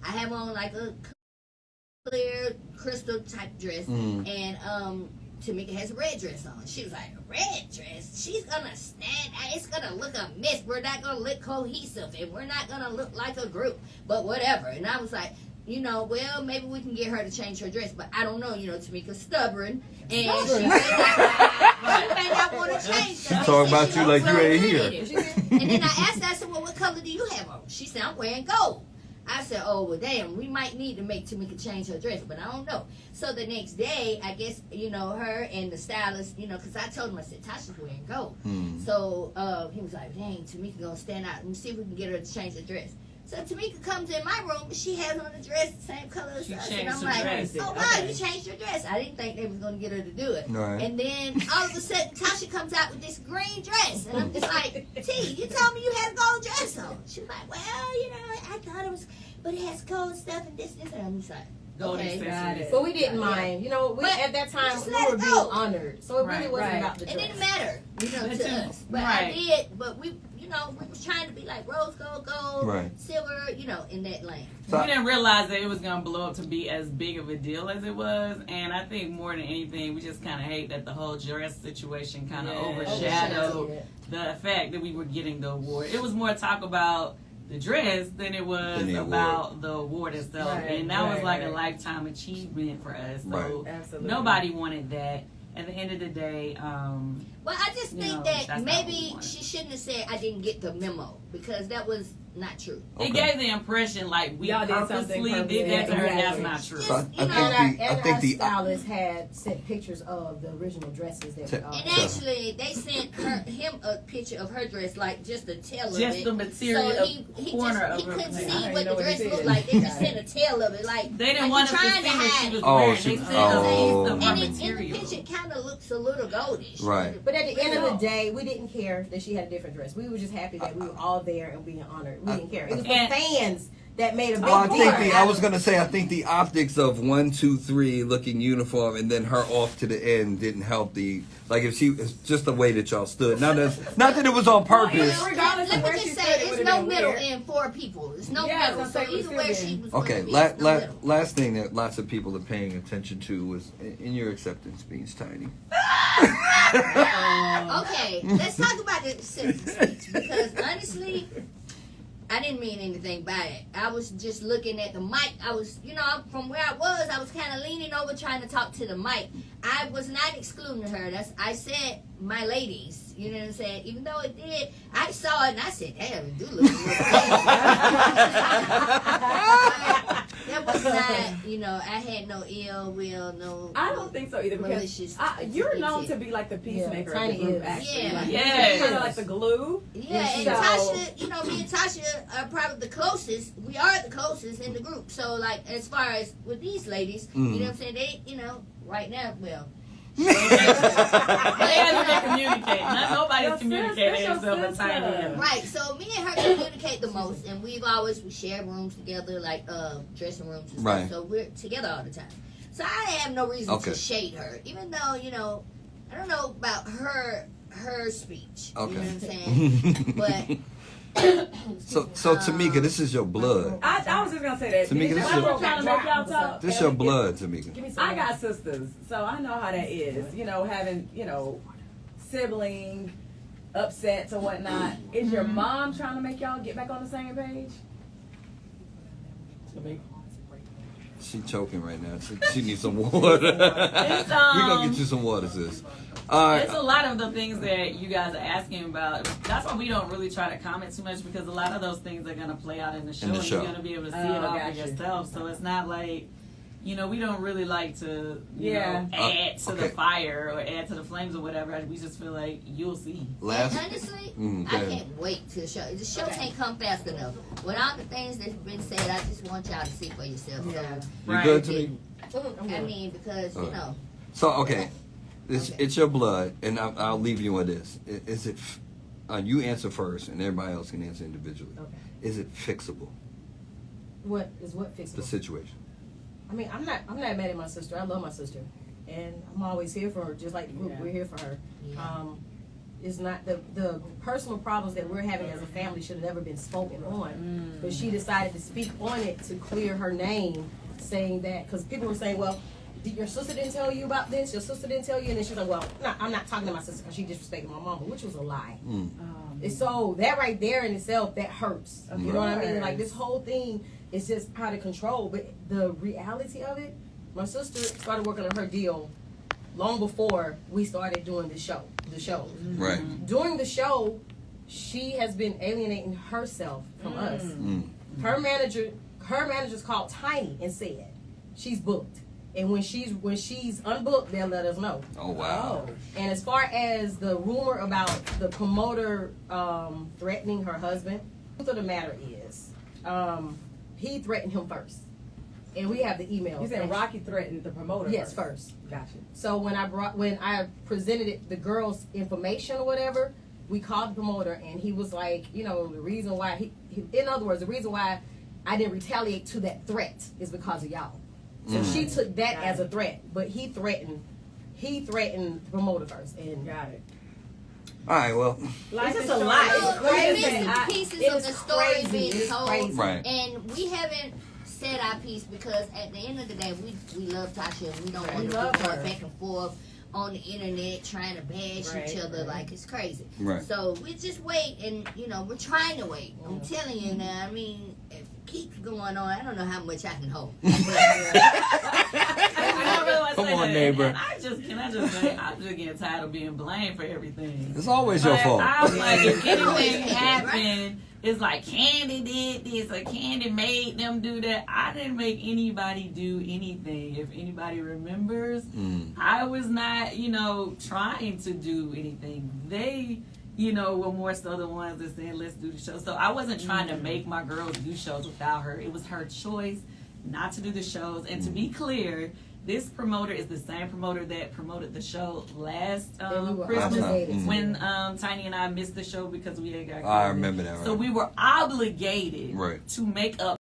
I have on like a clear crystal type dress, and Tamika has a red dress on. She was like, a red dress? She's gonna stand out. It's gonna look a mess. We're not gonna look cohesive, and we're not gonna look like a group, but whatever. And I was like, well, maybe we can get her to change her dress, but I don't know. Tamika's stubborn, and she may not want to change. She talking about you like you ain't here. And then I asked her, I said, well, what color do you have on? She said, I'm wearing gold. I said, oh, well, damn, we might need to make Tamika change her dress, but I don't know. So the next day, I guess, her and the stylist, because I told him, I said, Tasha's wearing gold. So he was like, dang, Tamika going to stand out. Let me see if we can get her to change her dress. So Tamika comes in my room, and she has on a dress the same color as us. And I'm like, oh, wow, you changed your dress. I didn't think they was going to get her to do it. Right. And then all of a sudden, Tasha comes out with this green dress. And I'm just like, T, you told me you had a gold dress on. She was like, well, I thought it was, but it has gold stuff and this. And I'm just like, okay. Got it. But we didn't mind. At that time, we were being honored. So it really wasn't about the dress. It didn't matter, to us. But I did, but we was trying to be like rose gold, silver, in that lane. So we didn't realize that it was going to blow up to be as big of a deal as it was. And I think more than anything, we just kind of hate that the whole dress situation kind of overshadowed the fact that we were getting the award. It was more talk about the dress than it was about the award itself. And that was like a lifetime achievement for us. So nobody wanted that. At the end of the day, well, I just think that maybe she shouldn't have said I didn't get the memo, because that was not true. Okay. It gave the impression like we purposely did that to her. That's not true. So I think the stylist had sent pictures of the original dresses that and actually they sent him a picture of her dress, like just the tail of it. Just the material, so he couldn't see what the dress looked like. They just sent a tail of it, like they didn't want us to see what she was wearing. They sent a and material. in the picture, it kind of looks a little goldish. Right. But at the end of the day, we didn't care that she had a different dress. We were just happy that we were all there and being honored. We didn't care. It was the fans that made a big deal. I was gonna say, I think the optics of 1, 2, 3 looking uniform and then her off to the end didn't help the, like, if she, it's just the way that y'all stood. Not that it was on purpose. Let me just say, it's no middle in 4 people. It's no middle. So either way, she was okay. Last thing that lots of people are paying attention to was in your acceptance speech, Tiny. Okay, let's talk about the acceptance speech, because honestly, I didn't mean anything by it. I was just looking at the mic. I was, from where I was kind of leaning over trying to talk to the mic. I was not excluding her. I said, my ladies. You know what I'm saying? Even though it did, I saw it and I said, damn, it do look good. That was not, I had no ill will, no. I don't think so either, because you're known to be like the peacemaker of the group, actually. Yeah. Kind of like the glue. Yeah, and Tasha, me and Tasha are probably the closest. We are the closest in the group. So, like, as far as with these ladies, you know what I'm saying? They, right now, well. They haven't been communicating. Nobody's communicating themselves with Tiny. Right, so me and her communicate the most, and we share rooms together, like dressing rooms and stuff. So we're together all the time. So I have no reason to shade her, even though I don't know about her speech. Okay. You know what I'm saying? But. So Tamika, this is your blood. I was just gonna say that. Tamika, this is your blood, Tamika. I got sisters, so I know how that is. Having sibling upsets or whatnot. Is your mom trying to make y'all get back on the same page? She choking right now. She needs some water. We're gonna get you some water, sis. It's a lot of the things that you guys are asking about. That's why we don't really try to comment too much, because a lot of those things are going to play out in the show, and you're going to be able to see it all for yourself. So it's not like, we don't really like to add to the fire or add to the flames or whatever. We just feel like you'll see. Honestly, I can't wait to show. The show can't come fast enough. With all the things that's been said, I just want y'all to see for yourself. Yeah. You good to me? I mean, because, So, okay. It's your blood, and I'll leave you on this. Is it? You answer first, and everybody else can answer individually. Okay. Is it fixable? What fixable? The situation. I mean, I'm not mad at my sister. I love my sister, and I'm always here for her, just like the group. Yeah. We're here for her. Yeah. is not the personal problems that we're having as a family should have never been spoken on. But she decided to speak on it to clear her name, saying that because people were saying, well, your sister didn't tell you about this, your sister didn't tell you, and then she was like, well, no, I'm not talking to my sister because she disrespected my mama, which was a lie. And so that right there in itself, that hurts. You know what I mean? Like, this whole thing is just out of control. But the reality of it, my sister started working on her deal long before we started doing the shows. Right. During the show, she has been alienating herself from us. Her manager's called Tiny and said she's booked. And when she's unbooked, they'll let us know. Oh, wow. And as far as the rumor about the promoter threatening her husband, the truth of the matter is, he threatened him first. And we have the email. You said Rocky threatened the promoter? Yes, first. Gotcha. So when I presented the girl's information or whatever, we called the promoter and he was like, you know, the reason why in other words, the reason why I didn't retaliate to that threat is because of y'all. So she took that as a threat, but he threatened the promoter first. And got it. All right, well. It's just a lot. Well, It's we're missing crazy. pieces It of is the story crazy. being It is told, crazy. Right. and we haven't said our piece because at the end of the day, we love Tasha. We don't want to love go her. back and forth on the internet trying to bash each other like it's crazy. Right. So we just wait, and we're trying to wait. I'm telling you now. I mean, if it keeps going on, I don't know how much I can hold. Come on, neighbor. And can I just say, I'm just getting tired of being blamed for everything. It's always your fault. I'm like, if anything happened, it's like Candy did this or Candy made them do that. I didn't make anybody do anything. If anybody remembers, I was not, trying to do anything. They, were more so the ones that said, let's do the show. So I wasn't trying to make my girls do shows without her. It was her choice not to do the shows. And to be clear, this promoter is the same promoter that promoted the show last Christmas when Tiny and I missed the show because we had got COVID. I remember that. Right. So we were obligated Right. to make up